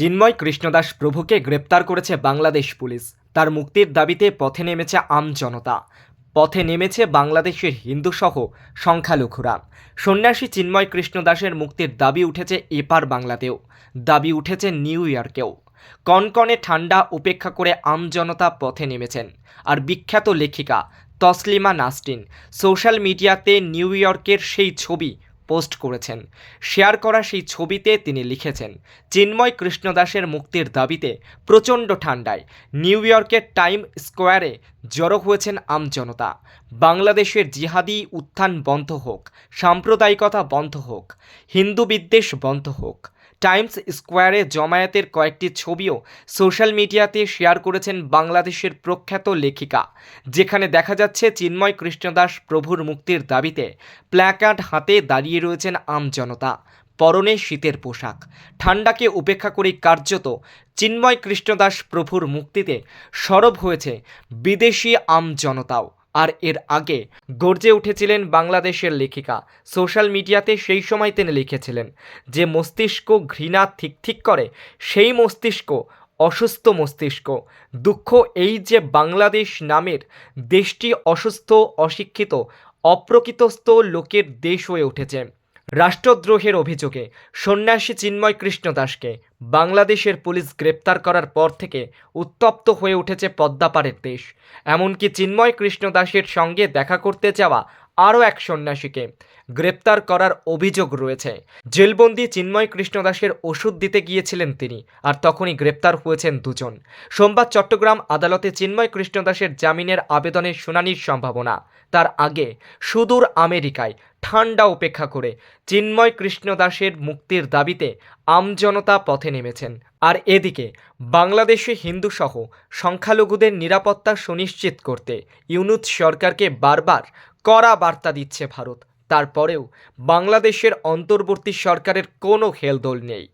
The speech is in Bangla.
চিন্ময় কৃষ্ণদাস প্রভুকে গ্রেপ্তার করেছে বাংলাদেশ পুলিশ। তার মুক্তির দাবিতে পথে নেমেছে আমজনতা। পথে নেমেছে বাংলাদেশের হিন্দুসহ সংখ্যালঘুরা। সন্ন্যাসী চিন্ময় কৃষ্ণদাসের মুক্তির দাবি উঠেছে এপার বাংলাতেও, দাবি উঠেছে নিউ ইয়র্কেও। কনকনে ঠান্ডা উপেক্ষা করে আমজনতা পথে নেমেছেন। আর বিখ্যাত লেখিকা তসলিমা নাসরিন সোশ্যাল মিডিয়াতে নিউ ইয়র্কের সেই ছবি পোস্ট করেছেন। শেয়ার করা সেই ছবিতে তিনি লিখেছেন, চিন্ময় কৃষ্ণদাসের মুক্তির দাবিতে প্রচণ্ড ঠান্ডায় নিউ ইয়র্কের টাইম স্কোয়ারে জড়ো হয়েছেন আমজনতা। বাংলাদেশের জিহাদি উত্থান বন্ধ হোক, সাম্প্রদায়িকতা বন্ধ হোক, হিন্দু বিদ্বেষ বন্ধ হোক। টাইমস স্কোয়ারে জমায়েতের কয়েকটি ছবিও সোশ্যাল মিডিয়াতে শেয়ার করেছেন বাংলাদেশের প্রখ্যাত লেখিকা, যেখানে দেখা যাচ্ছে চিন্ময় কৃষ্ণদাস প্রভুর মুক্তির দাবিতে প্ল্যাকার্ড হাতে দাঁড়িয়ে রয়েছেন আমজনতা। পরনে শীতের পোশাক। ঠান্ডাকে উপেক্ষা করে কার্যত চিন্ময় কৃষ্ণদাস প্রভুর মুক্তিতে সরব হয়েছে বিদেশি আমজনতাও। আর এর আগে গর্জে উঠেছিলেন বাংলাদেশের লেখিকা। সোশ্যাল মিডিয়াতে সেই সময় তিনি লিখেছিলেন যে মস্তিষ্ক ঘৃণা ঠিক করে, সেই মস্তিষ্ক অসুস্থ মস্তিষ্ক। দুঃখ এই যে বাংলাদেশ নামের দেশটি অসুস্থ, অশিক্ষিত, অপ্রকৃতস্থ লোকের দেশ হয়ে উঠেছে। রাষ্ট্রদ্রোহের অভিযোগে সন্ন্যাসী চিন্ময় কৃষ্ণদাসকে বাংলাদেশের পুলিশ গ্রেপ্তার করার পর থেকে উত্তপ্ত হয়ে উঠেছে পদ্মাপাড়ের দেশ। এমনকি চিন্ময় কৃষ্ণদাসের সঙ্গে দেখা করতে যাওয়া আরও এক সন্ন্যাসীকে গ্রেপ্তার করার অভিযোগ রয়েছে। জেলবন্দি চিন্ময় কৃষ্ণদাসের ওষুধ দিতে গিয়েছিলেন তিনি, আর তখনই গ্রেপ্তার হয়েছেন দুজন। সোমবার চট্টগ্রাম আদালতে চিন্ময় কৃষ্ণদাসের জামিনের আবেদনের শুনানির সম্ভাবনা। তার আগে সুদূর আমেরিকায় ঠান্ডা উপেক্ষা করে চিন্ময় কৃষ্ণদাসের মুক্তির দাবিতে আমজনতা পথে নেমেছেন। আর এদিকে বাংলাদেশে হিন্দুসহ সংখ্যালঘুদের নিরাপত্তা সুনিশ্চিত করতে ইউনূস সরকারকে বারবার কড়া বার্তা দিচ্ছে ভারত। তারপরেও বাংলাদেশের অন্তর্বর্তী সরকারের কোনো হেলদোল নেই।